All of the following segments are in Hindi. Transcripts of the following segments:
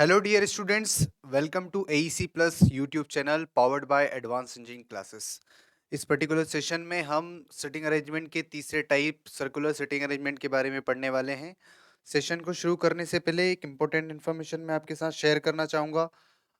Hello dear students, welcome to AEC plus YouTube channel powered by advance engineering classes. इस पर्टिकुलर सेशन में हम सिटिंग अरेंजमेंट के तीसरे टाइप सर्कुलर सिटिंग अरेंजमेंट के बारे में पढ़ने वाले हैं। सेशन को शुरू करने से पहले एक इम्पोर्टेंट इन्फॉर्मेशन मैं आपके साथ शेयर करना चाहूँगा।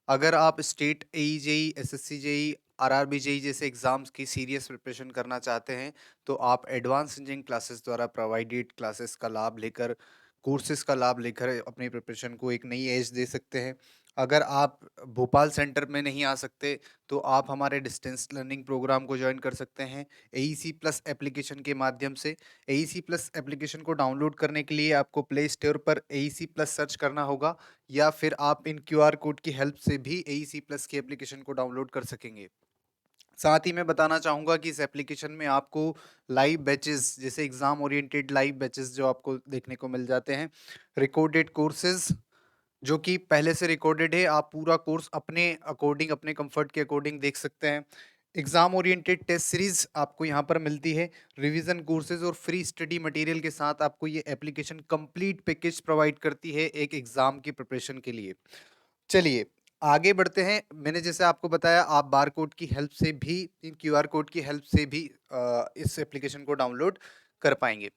अगर आप state AE JE, SSC JE, RRB JE जैसे एग्जाम्स की सीरियस प्रिपरेशन करना चाहते हैं तो आप एडवांस इंजीनियरिंग क्लासेस द्वारा प्रोवाइडेड क्लासेस का लाभ लेकर, कोर्सेज का लाभ लेकर अपनी प्रिपरेशन को एक नई एज दे सकते हैं। अगर आप भोपाल सेंटर में नहीं आ सकते तो आप हमारे डिस्टेंस लर्निंग प्रोग्राम को ज्वाइन कर सकते हैं AEC प्लस एप्लीकेशन के माध्यम से। AEC प्लस एप्लीकेशन को डाउनलोड करने के लिए आपको प्ले स्टोर पर AEC प्लस सर्च करना होगा, या फिर आप इन QR कोड की हेल्प से भी AEC प्लस की एप्लीकेशन को डाउनलोड कर सकेंगे। साथ ही मैं बताना चाहूँगा कि इस एप्लीकेशन में आपको लाइव बैचेस, जैसे एग्जाम ओरिएंटेड लाइव बैचेस जो आपको देखने को मिल जाते हैं, रिकॉर्डेड कोर्सेज जो कि पहले से रिकॉर्डेड है, आप पूरा कोर्स अपने अकॉर्डिंग, अपने कंफर्ट के अकॉर्डिंग देख सकते हैं। एग्जाम ओरिएंटेड टेस्ट सीरीज आपको यहाँ पर मिलती है, रिवीजन कोर्सेज और फ्री स्टडी मटेरियल के साथ आपको ये एप्लीकेशन कंप्लीट पैकेज प्रोवाइड करती है एक एग्जाम की प्रिपरेशन के लिए। चलिए आगे बढ़ते हैं। मैंने जैसे आपको बताया, आप बार कोड की हेल्प से भी, इन QR कोड की हेल्प से भी इस एप्लीकेशन को डाउनलोड कर पाएंगे।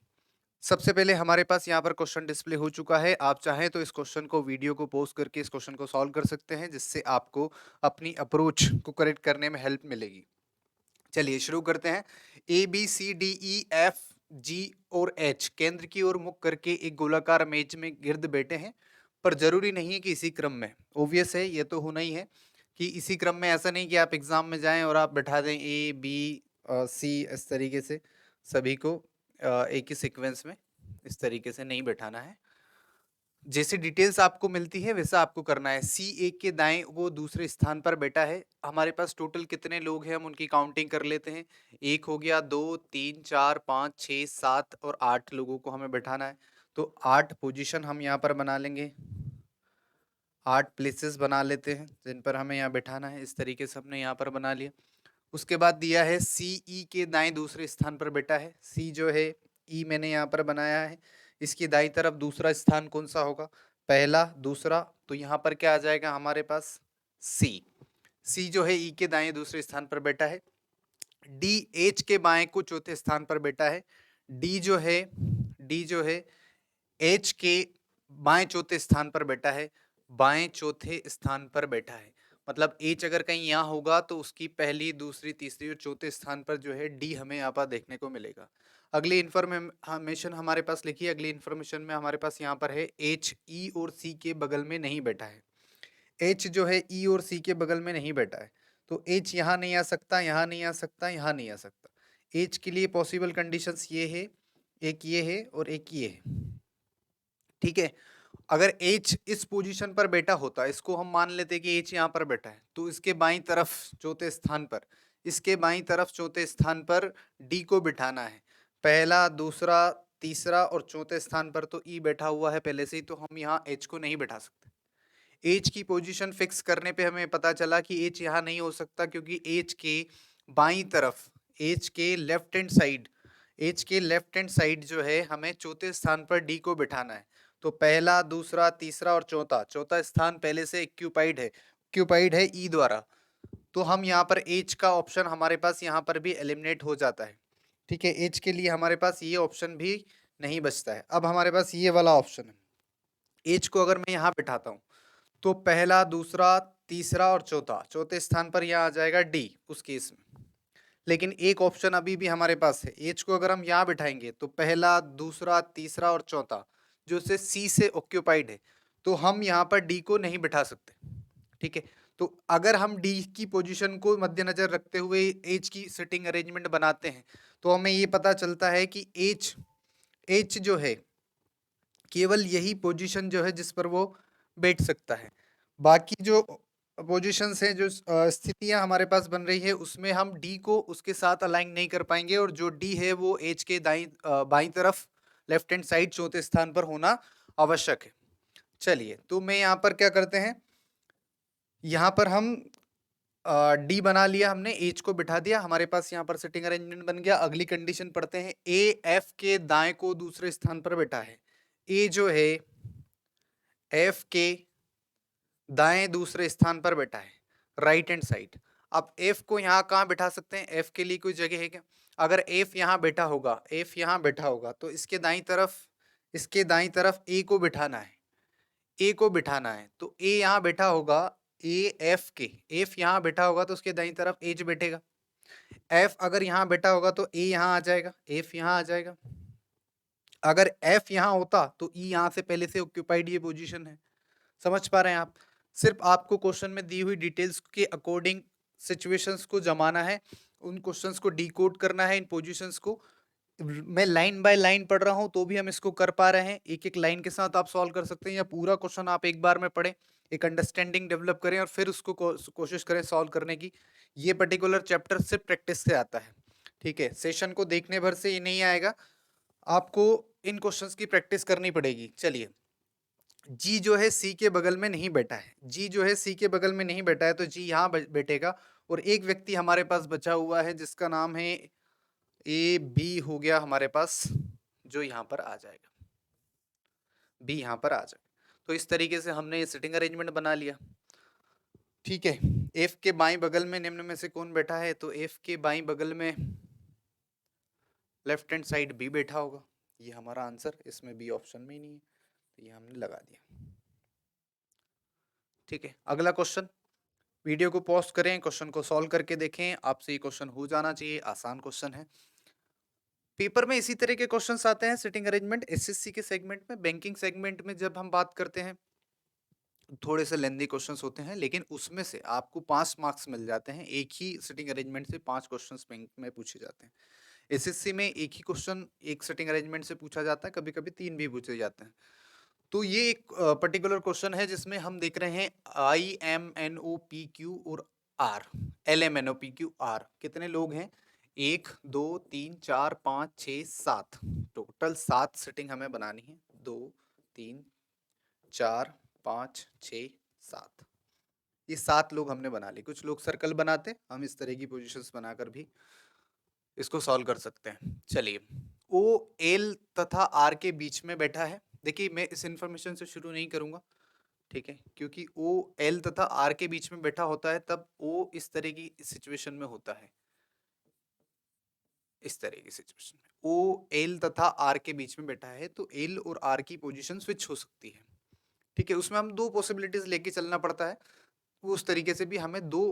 सबसे पहले हमारे पास यहाँ पर क्वेश्चन डिस्प्ले हो चुका है। आप चाहें तो इस क्वेश्चन को, वीडियो को पॉज करके इस क्वेश्चन को सॉल्व कर सकते हैं, जिससे आपको अपनी अप्रोच को करेक्ट करने में हेल्प मिलेगी। चलिए शुरू करते हैं। ABCDEFG और H केंद्र की ओर मुख करके एक गोलाकार मेज में गिर्द बैठे हैं, पर जरूरी नहीं है कि इसी क्रम में। ओवियस है, ये तो होना ही है कि इसी क्रम में। ऐसा नहीं कि आप एग्जाम में जाएं और आप बैठा दें A B C इस तरीके से सभी को एक ही सीक्वेंस में। इस तरीके से नहीं बैठाना है। जैसे डिटेल्स आपको मिलती है वैसा आपको करना है। C1 के दाएं वो दूसरे स्थान पर बैठा है। हमारे पास टोटल कितने लोग हैं हम उनकी काउंटिंग कर लेते हैं। एक हो गया, 2 3 4 5 6 7 और 8 लोगों को हमें बैठाना है। तो 8 पोजीशन हम यहाँ पर बना लेंगे, 8 प्लेसेस बना लेते हैं जिन पर हमें यहाँ बैठाना है। इस तरीके से हमने यहाँ पर बना लिया। उसके बाद दिया है CE के दाएं दूसरे स्थान पर बैठा है। C जो है, E मैंने यहाँ पर बनाया है। इसकी दाई तरफ दूसरा स्थान कौन सा होगा? पहला, दूसरा, तो यहाँ पर क्या आ जाएगा हमारे पास? C। C जो है E के दाएं दूसरे स्थान पर बैठा है। D H के बाएं को चौथे स्थान पर बैठा है। D जो है H के बाएं चौथे स्थान पर बैठा है। बाएं चौथे स्थान पर बैठा है, मतलब H अगर कहीं यहाँ होगा तो उसकी पहली, दूसरी, तीसरी और चौथे स्थान पर जो है D हमें यहाँ पर देखने को मिलेगा। अगली इंफॉर्मेशन हमारे पास लिखिए। अगली इंफॉर्मेशन में हमारे पास यहाँ पर है H E और C के बगल में नहीं बैठा है। H जो है E और C के बगल में नहीं बैठा है, तो H यहाँ नहीं आ सकता, यहाँ नहीं आ सकता, यहाँ नहीं आ सकता। H के लिए पॉसिबल कंडीशंस ये है, एक ये है और एक ये है। ठीक है, अगर H इस पोजीशन पर बैठा होता, इसको हम मान लेते कि H यहाँ पर बैठा है, तो इसके बाईं तरफ चौथे स्थान पर, इसके बाईं तरफ चौथे स्थान पर D को बिठाना है। पहला, दूसरा, तीसरा और चौथे स्थान पर तो E बैठा हुआ है पहले से ही, तो हम यहाँ H को नहीं बैठा सकते। H की पोजीशन फिक्स करने पे हमें पता चला कि H यहाँ नहीं हो सकता, क्योंकि H के बाईं तरफ, H के लेफ्ट हैंड साइड, H के लेफ्ट हैंड साइड जो है हमें चौथे स्थान पर D को बिठाना है। तो पहला, दूसरा, तीसरा और चौथा, चौथा स्थान पहले से ऑक्यूपाइड है E द्वारा, तो हम यहाँ पर H का ऑप्शन हमारे पास यहाँ पर भी एलिमिनेट हो जाता है। ठीक है, H के लिए हमारे पास ये ऑप्शन भी नहीं बचता है। अब हमारे पास ये वाला ऑप्शन है। H को अगर मैं यहाँ बिठाता हूँ तो पहला, दूसरा, तीसरा और चौथा, चौथे स्थान पर यहाँ आ जाएगा D उस केस में। लेकिन एक ऑप्शन अभी भी हमारे पास है। H को अगर हम यहाँ बिठाएंगे तो पहला, दूसरा, तीसरा और चौथा जो से C से ऑक्यूपाइड है, तो हम यहाँ पर D को नहीं बिठा सकते। ठीक है, तो अगर हम D की पोजीशन को मद्देनजर रखते हुए H की सिटिंग अरेंजमेंट बनाते हैं तो हमें ये पता चलता है कि H जो है केवल यही पोजीशन जो है जिस पर वो बैठ सकता है। बाकी जो पोजीशंस है, जो स्थितियां हमारे पास बन रही है, उसमें हम डी को उसके साथ अलाइन नहीं कर पाएंगे, और जो डी है वो एच के बाईं तरफ लेफ्ट हैंड साइड चौथे स्थान पर होना आवश्यक है। चलिए, तो मैं यहाँ पर क्या करते हैं, यहाँ पर हम डी बना लिया हमने, एच को बिठा दिया, हमारे पास यहाँ पर सिटिंग अरेंजमेंट बन गया। अगली कंडीशन पढ़ते हैं। ए एफ के दाएं को दूसरे स्थान पर बैठा है। ए जो है एफ के दाएं दूसरे स्थान पर बैठा है, राइट हैंड साइड। अब एफ को यहाँ कहाँ बैठा सकते हैं? एफ के लिए कोई जगह है क्या? अगर एफ यहाँ बैठा होगा, एफ यहाँ बैठा होगा तो इसके दाई तरफ ए को बिठाना है, ए को बिठाना है। तो ए यहाँ बैठा होगा, ए एफ के, एफ यहाँ बैठा होगा तो उसके दाई तरफ एच बैठेगा। एफ अगर यहाँ बैठा होगा तो ए यहाँ आ जाएगा, एफ यहाँ आ जाएगा। अगर एफ यहाँ होता तो ई यहाँ से पहले से ऑक्यूपाइड ये पोजीशन है। समझ पा रहे हैं आप? सिर्फ आपको क्वेश्चन में दी हुई डिटेल्स के अकॉर्डिंग सिचुएशंस को जमाना है, उन क्वेश्चंस को डिकोड करना है, इन पोजीशंस को। मैं लाइन बाय लाइन पढ़ रहा हूं तो भी हम इसको कर पा रहे हैं, एक एक लाइन के साथ आप सॉल्व कर सकते हैं, या पूरा क्वेश्चन आप एक बार में पढ़ें, एक अंडरस्टैंडिंग डेवलप करें और फिर उसको कोशिश करें सॉल्व करने की। ये पर्टिकुलर चैप्टर सिर्फ प्रैक्टिस से आता है, ठीक है? सेशन को देखने भर से ये नहीं आएगा, आपको इन क्वेश्चंस की प्रैक्टिस करनी पड़ेगी। चलिए, जी जो है सी के बगल में नहीं बैठा है, जी जो है सी के बगल में नहीं बैठा है तो जी यहाँ बैठेगा, और एक व्यक्ति हमारे पास बचा हुआ है जिसका नाम है ए बी हो गया हमारे पास, जो यहाँ पर आ जाएगा, बी यहाँ पर आ जाएगा। तो इस तरीके से हमने ये सिटिंग अरेंजमेंट बना लिया, ठीक है? एफ के बाईं बगल में निम्न में से कौन बैठा है? तो एफ के बाईं बगल में लेफ्ट हैंड साइड बी बैठा होगा, ये हमारा आंसर, इसमें बी ऑप्शन में ही नहीं है तो ये हमने लगा दिया, ठीक है? अगला क्वेश्चन, वीडियो को पॉज करें, क्वेश्चन को सॉल्व करके देखें, आपसे ये क्वेश्चन हो जाना चाहिए, आसान क्वेश्चन है। पेपर में इसी तरह के क्वेश्चंस आते हैं सिटिंग अरेंजमेंट, एसएससी के सेगमेंट में। बैंकिंग सेगमेंट में जब हम बात करते हैं थोड़े से लेंदी क्वेश्चंस होते हैं, लेकिन उसमें से आपको 5 मार्क्स मिल जाते हैं, एक ही सिटिंग अरेंजमेंट से 5 क्वेश्चंस बैंक में पूछे जाते हैं। एसएससी में एक ही क्वेश्चन एक सिटिंग अरेंजमेंट से पूछा जाता है, कभी कभी 3 भी पूछे जाते हैं। तो ये एक पर्टिकुलर क्वेश्चन है जिसमें हम देख रहे हैं I M N O P Q और R, L M N O P Q R, कितने लोग हैं? 1 2 3 4 5 6 7, टोटल 7 सिटिंग हमें बनानी है। 2 3 4 5 6 7, ये 7 लोग हमने बना ली। कुछ लोग सर्कल बनाते, हम इस तरह की पोजीशंस बनाकर भी इसको सॉल्व कर सकते हैं। चलिए, ओ एल तथा आर के बीच में बैठा है। देखिए, मैं इस इंफॉर्मेशन से शुरू नहीं करूंगा, ठीक है? क्योंकि ओ एल तथा आर के बीच में बैठा होता है तब ओ इस तरह की सिचुएशन में होता है, इस तरह की सिचुएशन में ओ एल तथा आर के बीच में बैठा है तो एल और आर की पोजीशन स्विच हो सकती है, ठीक है? उसमें हम 2 पॉसिबिलिटीज लेके चलना पड़ता है, उस तरीके से भी हमें 2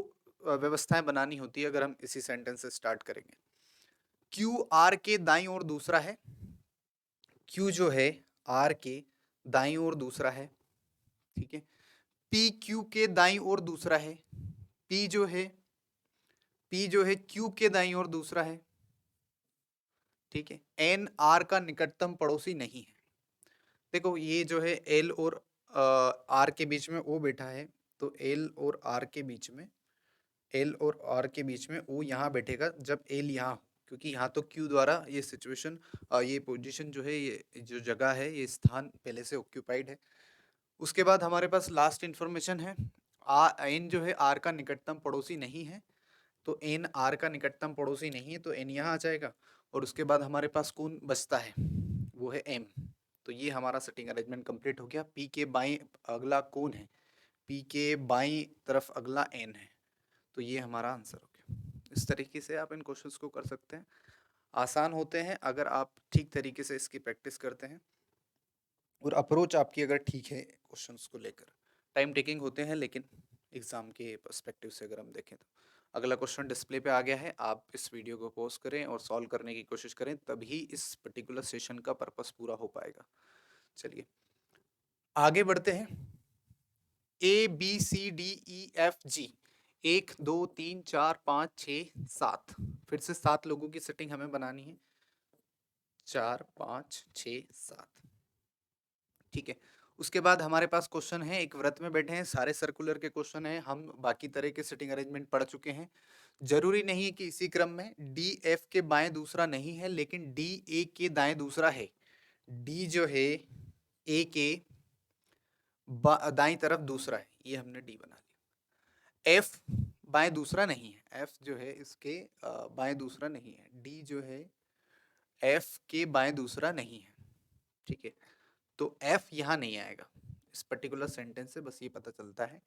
व्यवस्थाएं बनानी होती है अगर हम इसी सेंटेंस से स्टार्ट करेंगे। क्यू आर के दाईं ओर दूसरा है, क्यू जो है आर के दाईं ओर दूसरा है, ठीक है? पी क्यू के दाईं ओर दूसरा है, पी जो है क्यू के दाईं ओर दूसरा है, ठीक है? एन आर का निकटतम पड़ोसी नहीं है। देखो, ये जो है एल और आर के बीच में ओ बैठा है, तो एल और आर के बीच में, एल और आर के बीच में ओ यहाँ बैठेगा जब एल यहाँ, क्योंकि यहाँ तो क्यू द्वारा ये सिचुएशन, ये पोजीशन जो है, ये जो जगह है, ये स्थान पहले से ऑक्यूपाइड है। उसके बाद हमारे पास लास्ट इंफॉर्मेशन है, एन जो है आर का निकटतम पड़ोसी नहीं है, तो एन आर का निकटतम पड़ोसी नहीं है तो एन यहाँ आ जाएगा, और उसके बाद हमारे पास कौन बचता है? वो है एम। तो ये हमारा सेटिंग अरेंजमेंट कंप्लीट हो गया। पी के बाएं अगला कौन है? पी के बाईं तरफ अगला एन है, तो ये हमारा आंसर हो गया। इस तरीके से आप इन क्वेश्चंस को कर सकते हैं, आसान होते हैं अगर आप ठीक तरीके से इसकी प्रैक्टिस करते हैं और अप्रोच आपकी अगर ठीक है क्वेश्चंस को लेकर। टाइम टेकिंग होते हैं लेकिन एग्जाम के पर्सपेक्टिव से अगर हम देखें तो। अगला क्वेश्चन डिस्प्ले पे आ गया है, आप इस वीडियो को पॉज करें और सॉल्व करने की कोशिश करें, तभी इस पर्टिकुलर सेशन का पर्पस पूरा हो पाएगा। चलिए आगे बढ़ते हैं। A B C D E F G, 1 2 3 4 5 6 7, फिर से 7 लोगों की सेटिंग हमें बनानी है, 4 5 6 7, ठीक है? उसके बाद हमारे पास क्वेश्चन है, एक व्रत में बैठे हैं, सारे सर्कुलर के क्वेश्चन हैं, हम बाकी तरह के सिटिंग अरेंजमेंट पढ़ चुके हैं। जरूरी नहीं है कि इसी क्रम में, डी एफ के बाएं दूसरा नहीं है लेकिन डी ए के दाएं दूसरा है। डी जो है ए के दाईं तरफ दूसरा है, ये हमने डी बना लिया। एफ बाएं दूसरा नहीं है, एफ जो है इसके बाएं दूसरा नहीं है, डी जो है एफ के बाएं दूसरा नहीं है, ठीक है? तो एफ यहाँ नहीं आएगा, इस पर्टिकुलर सेंटेंस से बस ये पता चलता है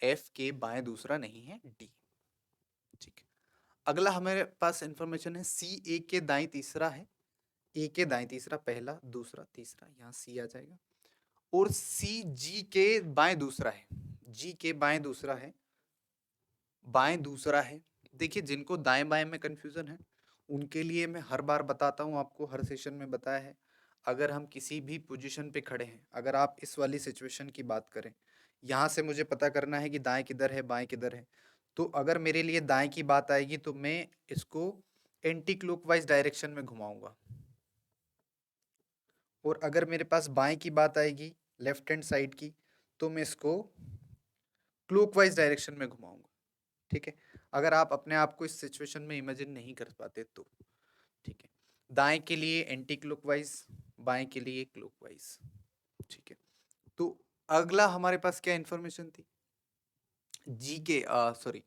एफ के बाएं दूसरा नहीं है डी। ठीक है, अगला हमारे पास इंफॉर्मेशन है सी ए के दाएं तीसरा है। ए के दाएं तीसरा, पहला दूसरा तीसरा, यहाँ सी आ जाएगा। और सी जी के बाएं दूसरा है, जी के बाएं दूसरा है, बाएं दूसरा है। देखिए जिनको दाएं बाएं में कंफ्यूजन है उनके लिए मैं हर बार बताता हूँ, आपको हर सेशन में बताया है, अगर हम किसी भी पोजीशन पे खड़े हैं, अगर आप इस वाली सिचुएशन की बात करें, यहाँ से मुझे पता करना है कि दाएं किधर है बाएं किधर है, तो अगर मेरे लिए दाएं की बात आएगी तो मैं इसको एंटी क्लॉकवाइज डायरेक्शन में घुमाऊंगा, और अगर मेरे पास बाएं की बात आएगी लेफ्ट हैंड साइड की, तो मैं इसको क्लॉकवाइज डायरेक्शन में घुमाऊंगा। ठीक है, अगर आप अपने आप को इस सिचुएशन में इमेजिन नहीं कर पाते तो। ठीक है, दाएं के लिए एंटी क्लॉकवाइज, बाएं के लिए क्लॉकवाइज। ठीक है, तो अगला हमारे पास क्या इंफॉर्मेशन थी, जी के सॉरी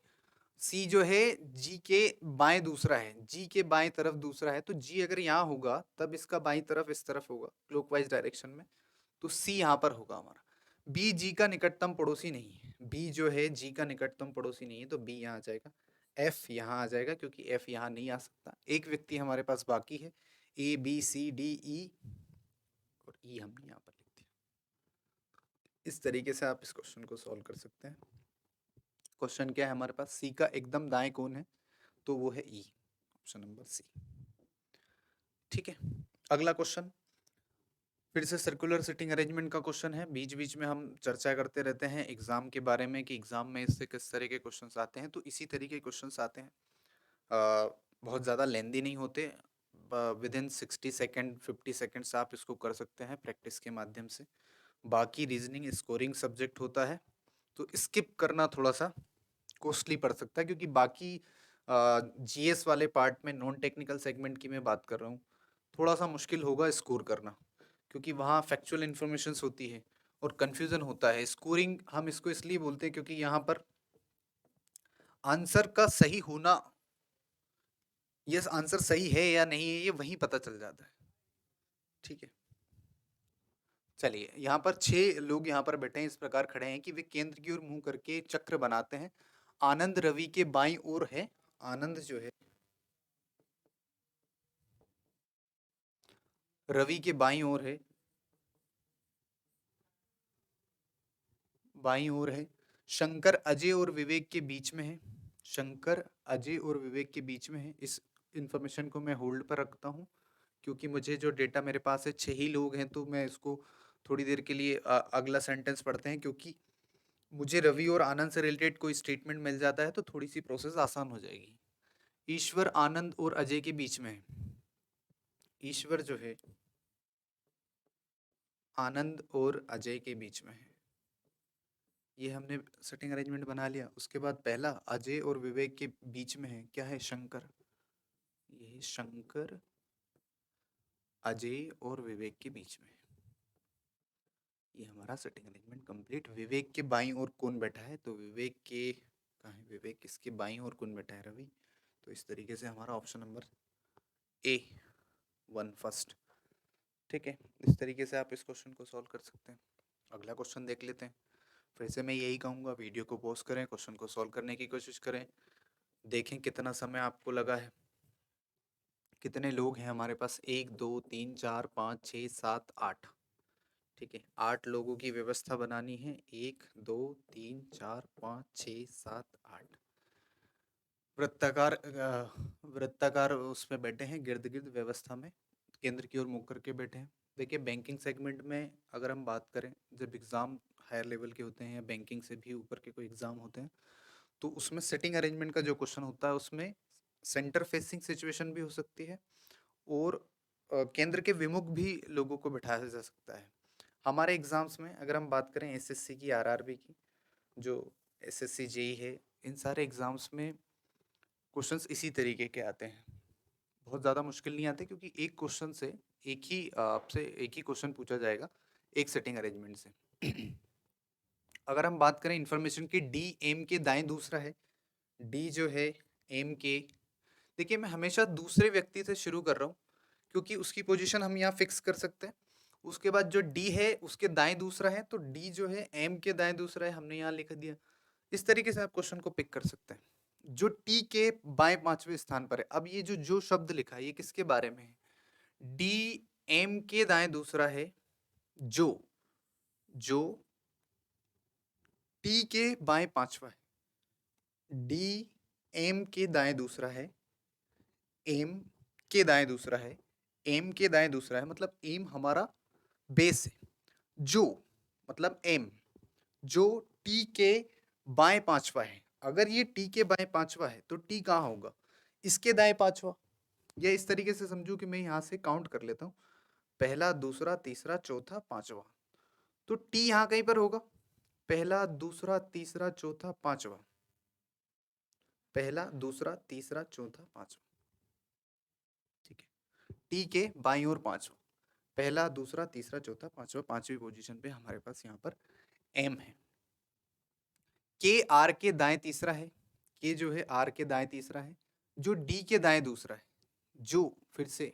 सी जो है जी के बाएं दूसरा है, जी के बाएं तरफ दूसरा है, तो जी अगर यहाँ होगा तब इसका बाएं तरफ इस तरफ होगा क्लॉकवाइज डायरेक्शन में, तो सी यहाँ पर होगा हमारा। बी जी का निकटतम पड़ोसी नहीं है, बी जो है जी का निकटतम पड़ोसी नहीं है, तो बी यहाँ आ जाएगा। एफ यहाँ आ जाएगा क्योंकि एफ यहाँ नहीं आ सकता। एक व्यक्ति हमारे पास बाकी है, ए बी सी डी ई, और ई हमने यहाँ पर लिख दिया। इस तरीके से आप इस क्वेश्चन को सॉल्व कर सकते हैं। क्वेश्चन क्या है हमारे पास, सी का एकदम दाएं कौन है, तो वो है ई, ऑप्शन नंबर सी। ठीक है, अगला क्वेश्चन फिर से सर्कुलर सिटिंग अरेंजमेंट का क्वेश्चन है। बीच बीच में हम चर्चा करते रहते हैं एग्जाम के बारे में कि एग्जाम में इससे किस तरह के क्वेश्चंस आते हैं, तो इसी तरीके के क्वेश्चंस आते हैं। बहुत ज़्यादा लेंदी नहीं होते, विद इन 60 सेकेंड 50 सेकेंड्स आप इसको कर सकते हैं प्रैक्टिस के माध्यम से। बाकी रीजनिंग स्कोरिंग सब्जेक्ट होता है, तो स्किप करना थोड़ा सा कॉस्टली पड़ सकता है, क्योंकि बाकी जीएस वाले पार्ट में नॉन टेक्निकल सेगमेंट की मैं बात कर रहा हूँ, थोड़ा सा मुश्किल होगा स्कोर करना, क्योंकि वहाँ फैक्चुअल इन्फॉर्मेशन होती है और कन्फ्यूज़न होता है। स्कोरिंग हम इसको इसलिए बोलते हैं क्योंकि यहाँ पर आंसर का सही होना, यस आंसर सही है या नहीं है, ये वहीं पता चल जाता है। ठीक है, चलिए यहाँ पर 6 लोग यहाँ पर बैठे हैं, इस प्रकार खड़े हैं कि वे केंद्र की ओर मुंह करके चक्र बनाते हैं। आनंद रवि के बाईं ओर है, आनंद जो है रवि के बाईं ओर है, बाईं ओर है। शंकर अजय और विवेक के बीच में है, शंकर अजय और विवेक के बीच में है। इस इंफॉर्मेशन को मैं होल्ड पर रखता हूँ, क्योंकि मुझे जो डेटा मेरे पास है 6 ही लोग हैं, तो मैं इसको थोड़ी देर के लिए अगला सेंटेंस पढ़ते हैं, क्योंकि मुझे रवि और आनंद से रिलेटेड कोई स्टेटमेंट मिल जाता है तो थोड़ी सी प्रोसेस आसान हो जाएगी। ईश्वर आनंद और अजय के बीच में है, ईश्वर जो है आनंद और अजय के बीच में है। ये हमने सेटिंग अरेंजमेंट बना लिया। उसके बाद पहला अजय और विवेक के बीच में है, क्या है, शंकर। ये शंकर अजय और विवेक के बीच में है। ये हमारा सेटिंग अरेंजमेंट कंप्लीट। विवेक के बाईं ओर कौन बैठा है, तो विवेक के कहाँ है, विवेक इसके बाईं ओर कौन बैठा है, रवि। तो इस तरीके से हमारा ऑप्शन नंबर ए 1 फर्स्ट। ठीक है, इस तरीके से आप इस क्वेश्चन को सॉल्व कर सकते हैं। अगला क्वेश्चन देख लेते हैं। फिर से मैं यही कहूँगा, वीडियो को पॉज करें, क्वेश्चन को सॉल्व करने की कोशिश करें, देखें कितना समय आपको लगा है। कितने लोग हैं हमारे पास, 1 2 3 4 5 6 7 8। ठीक है, 8 लोगों की व्यवस्था बनानी है, 1 2 3 4 5 6 7 8। वृत्ताकार उसमें बैठे हैं, गिर्द गिर्द व्यवस्था में केंद्र की ओर मुख करके बैठे हैं। देखिए बैंकिंग सेगमेंट में अगर हम बात करें, जब एग्ज़ाम हायर लेवल के होते हैं या बैंकिंग से भी ऊपर के कोई एग्ज़ाम होते हैं, तो उसमें सेटिंग अरेंजमेंट का जो क्वेश्चन होता है उसमें सेंटर फेसिंग सिचुएशन भी हो सकती है, और केंद्र के विमुख भी लोगों को बिठाया जा सकता है। हमारे एग्ज़ाम्स में अगर हम बात करें एसएससी की, आरआरबी की, जो एसएससी जेई है, इन सारे एग्ज़ाम्स में क्वेश्चंस इसी तरीके के आते हैं। बहुत ज़्यादा मुश्किल नहीं आते, क्योंकि एक क्वेश्चन से एक ही आपसे एक ही क्वेश्चन पूछा जाएगा एक सेटिंग अरेंजमेंट से। अगर हम बात करें इन्फॉर्मेशन की, डी एम के दाएं दूसरा है, डी जो है एम के, देखिए मैं हमेशा दूसरे व्यक्ति से शुरू कर रहा हूँ, क्योंकि उसकी पोजीशन हम यहाँ फिक्स कर सकते हैं, उसके बाद जो डी है उसके दाएं दूसरा है, तो डी जो है एम के दाएं दूसरा है, हमने यहाँ लिख दिया। इस तरीके से आप क्वेश्चन को पिक कर सकते हैं। जो टी के बाएं पांचवें स्थान पर है, अब ये जो शब्द लिखा है ये किसके बारे में है? डी एम के दाएं दूसरा है, जो जो टी के बाएं पांचवा है। डी एम के दाएं दूसरा है, एम के दाएं दूसरा है, एम के दाएं दूसरा है, मतलब एम हमारा बेस है। जो मतलब एम, जो टी के बाएं पांचवा है। अगर ये टी के बाएं पांचवा है तो टी कहाँ होगा? इसके दाएं पांचवा। या इस तरीके से समझू कि मैं यहां से काउंट कर लेता हूं, पहला दूसरा तीसरा चौथा पांचवा, तो टी यहां कहीं पर होगा। पहला दूसरा तीसरा चौथा पांचवा, पहला दूसरा तीसरा चौथा पांचवा, ठीक है। टी के बाईं ओर पांचवा, पहला दूसरा तीसरा चौथा पांचवा, पांचवी पोजीशन पे हमारे पास यहाँ पर एम है। के आर के दाएं तीसरा है, के जो है आर के दाएं तीसरा है, जो डी के दाएं दूसरा है, जो फिर से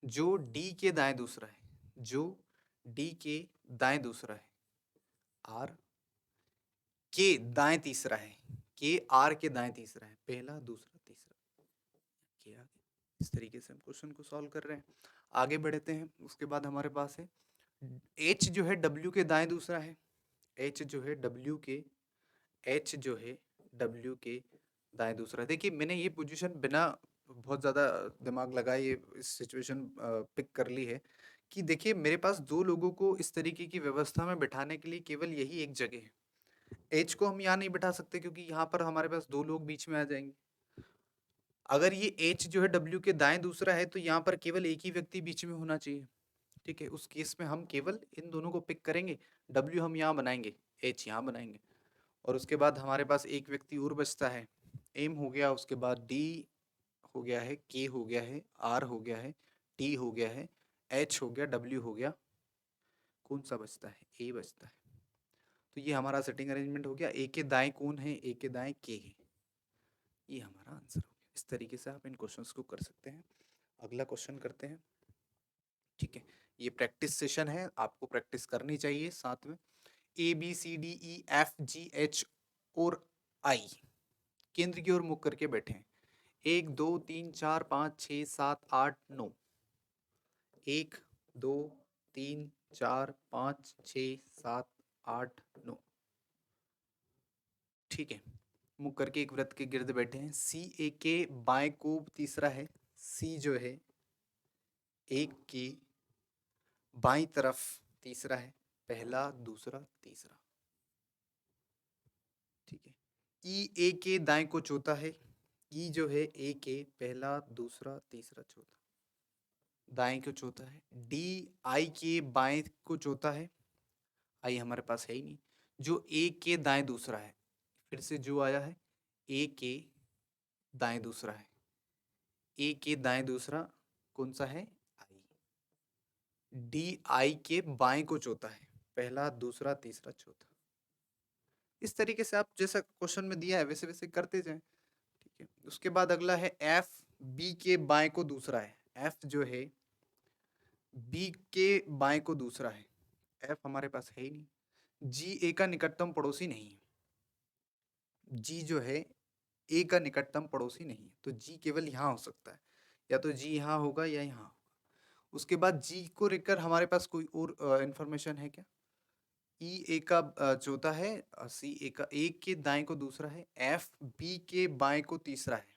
जो डी के दाएं दूसरा है, जो डी के दाएं दूसरा है, आर के दाएं तीसरा है, के आर के दाएं तीसरा है, पहला दूसरा तीसरा, के आगे। इस तरीके से हम क्वेश्चन को सॉल्व कर रहे हैं। आगे बढ़ते हैं। उसके बाद हमारे पास है एच जो है डब्ल्यू के दाएं दूसरा है, एच जो है डब्ल्यू के, एच जो है डब्ल्यू के दाएं दूसरा। देखिए मैंने ये पोजीशन बिना बहुत ज़्यादा दिमाग लगाए ये इस सिचुएशन पिक कर ली है कि देखिए मेरे पास दो लोगों को इस तरीके की व्यवस्था में बिठाने के लिए केवल यही एक जगह है। एच को हम यहाँ नहीं बिठा सकते क्योंकि यहाँ पर हमारे पास दो लोग बीच में आ जाएंगे। अगर ये एच जो है डब्ल्यू के दाएं दूसरा है तो यहाँ पर केवल एक ही व्यक्ति बीच में होना चाहिए, ठीक है। उस केस में हम केवल इन दोनों को पिक करेंगे, डब्ल्यू हम यहाँ बनाएंगे, एच यहाँ बनाएंगे, और उसके बाद हमारे पास एक व्यक्ति और बचता है। एम हो गया, उसके बाद डी हो गया है, के हो गया है, आर हो गया है, टी हो गया है, एच हो गया, डब्ल्यू हो गया, कौन सा बचता है? ए बचता है। तो ये हमारा सेटिंग अरेंजमेंट हो गया। ए के दाएं कौन है? ए के दाएं के है। ये हमारा आंसर हो गया। इस तरीके से आप इन क्वेश्चंस को कर सकते हैं। अगला क्वेश्चन करते हैं, ठीक है। ये प्रैक्टिस सेशन है, आपको प्रैक्टिस करनी चाहिए साथ में। A B C D E F G H और आई केंद्र की ओर मुख करके बैठे हैं। 1 2 3 4 5 6 7 8 9, 1 2 3 4 5 6 7 8 9, ठीक है। मुख करके एक वृत्त के गिर्द बैठे हैं। सी ए के बाएं को तीसरा है, सी जो है एक के बाईं तरफ तीसरा है, पहला दूसरा तीसरा, ठीक है। ई ए के दाएं को चौथा है, ई जो है ए के पहला दूसरा तीसरा चौथा, दाएं को चौथा है। डी आई के बाएं को चौथा है, आई हमारे पास है ही नहीं। जो ए के दाएं दूसरा है, फिर से जो आया है, ए के दाएं दूसरा है, ए के दाएं दूसरा कौन सा है? आई। डी आई के बाएं को चौथा है, पहला दूसरा तीसरा चौथा। इस तरीके से आप जैसा क्वेश्चन में दिया है वैसे वैसे करते जाएं, ठीक है। उसके बाद अगला है एफ बी के बाएं को दूसरा है, एफ जो है बी के बाएं को दूसरा है, एफ हमारे पास है ही नहीं। जी ए का निकटतम पड़ोसी नहीं है, जी जो है ए का निकटतम पड़ोसी नहीं है, तो जी केवल यहाँ हो सकता है, या तो जी यहाँ होगा या यहाँ होगा। उसके बाद जी को लेकर हमारे पास कोई और इंफॉर्मेशन है क्या? ई ए का चौथा है, सी ए का, ए के दाएं को दूसरा है, एफ बी के बाएं को तीसरा है,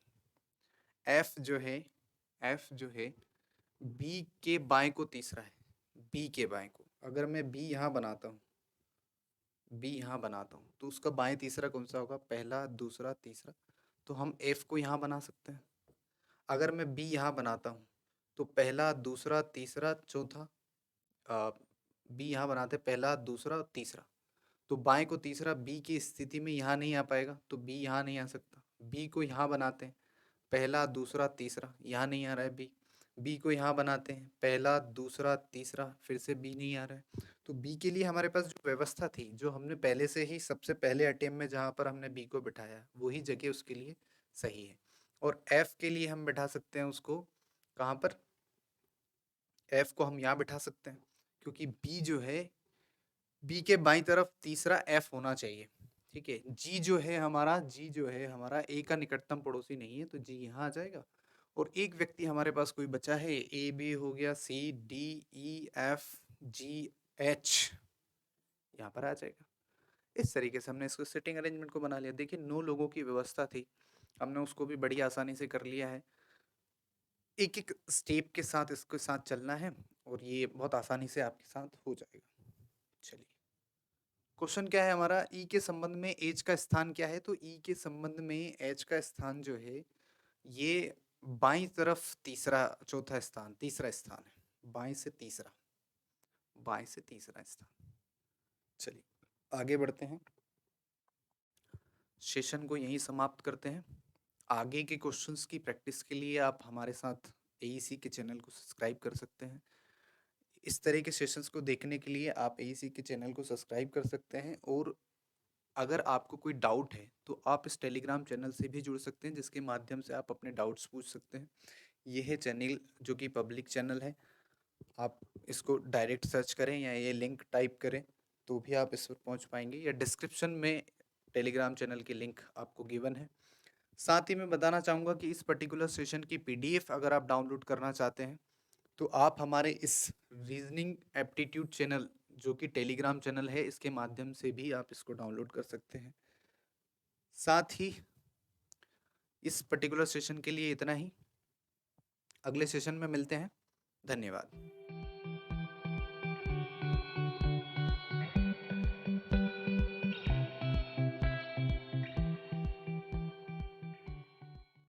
एफ जो है, एफ जो है बी के बाएं को तीसरा है, बी के बाएं को। अगर मैं बी यहाँ बनाता हूँ, बी यहाँ बनाता हूँ तो उसका बाएं तीसरा कौन सा होगा? पहला दूसरा तीसरा, तो हम एफ को यहाँ बना सकते हैं। अगर मैं बी यहाँ बनाता हूँ तो पहला दूसरा तीसरा चौथा, बी यहाँ बनाते हैं पहला दूसरा तीसरा, तो बाएं को तीसरा बी की स्थिति में यहाँ नहीं आ पाएगा, तो बी यहाँ नहीं आ सकता। बी को यहाँ बनाते हैं, पहला दूसरा तीसरा, यहाँ नहीं आ रहा है बी। बी को यहाँ बनाते हैं, पहला दूसरा तीसरा, फिर से बी नहीं आ रहा है। तो बी के लिए हमारे पास जो व्यवस्था थी, जो हमने पहले से ही सबसे पहले अटेम्प्ट में जहाँ पर हमने बी को बिठाया, वही जगह उसके लिए सही है। और एफ के लिए हम बिठा सकते हैं उसको कहाँ पर? एफ को हम यहाँ बिठा सकते हैं। क्योंकि बी जो है, बी के बाईं तरफ तीसरा एफ होना चाहिए। ठीक है, जी जो है हमारा, जी जो है हमारा ए का निकटतम पड़ोसी नहीं है, तो जी यहाँ आ जाएगा। और एक व्यक्ति हमारे पास कोई बचा है, ए बी हो गया, C D E F G H यहाँ पर आ जाएगा। इस तरीके से हमने इसको सिटिंग अरेंजमेंट को बना लिया। देखिए 9 लोगों की व्यवस्था थी, हमने उसको भी बड़ी आसानी से कर लिया है। एक एक स्टेप के साथ इसके साथ चलना है और ये बहुत आसानी से आपके साथ हो जाएगा। चलिए, क्वेश्चन क्या है हमारा, ई के संबंध में एच का स्थान क्या है? तो ई के संबंध में एच का स्थान जो है ये बाईं तरफ तीसरा, चौथा स्थान, तीसरा स्थान है। बाईं से तीसरा, बाएं से तीसरा स्थान। चलिए आगे बढ़ते हैं, सेशन को यहीं समाप्त करते हैं। आगे के क्वेश्चंस की प्रैक्टिस के लिए आप हमारे साथ एईसी के चैनल को सब्सक्राइब कर सकते हैं। इस तरह के सेशंस को देखने के लिए आप एईसी के चैनल को सब्सक्राइब कर सकते हैं। और अगर आपको कोई डाउट है तो आप इस टेलीग्राम चैनल से भी जुड़ सकते हैं, जिसके माध्यम से आप अपने डाउट्स पूछ सकते हैं। ये है चैनल जो कि पब्लिक चैनल है, आप इसको डायरेक्ट सर्च करें या ये लिंक टाइप करें तो भी आप इस पर पहुंच पाएंगे, या डिस्क्रिप्शन में टेलीग्राम चैनल की लिंक आपको गिवन है। साथ ही मैं बताना चाहूँगा कि इस पर्टिकुलर सेशन की पीडीएफ अगर आप डाउनलोड करना चाहते हैं तो आप हमारे इस रीजनिंग एप्टीट्यूड चैनल जो कि टेलीग्राम चैनल है, इसके माध्यम से भी आप इसको डाउनलोड कर सकते हैं। साथ ही इस पर्टिकुलर सेशन के लिए इतना ही, अगले सेशन में मिलते हैं। धन्यवाद।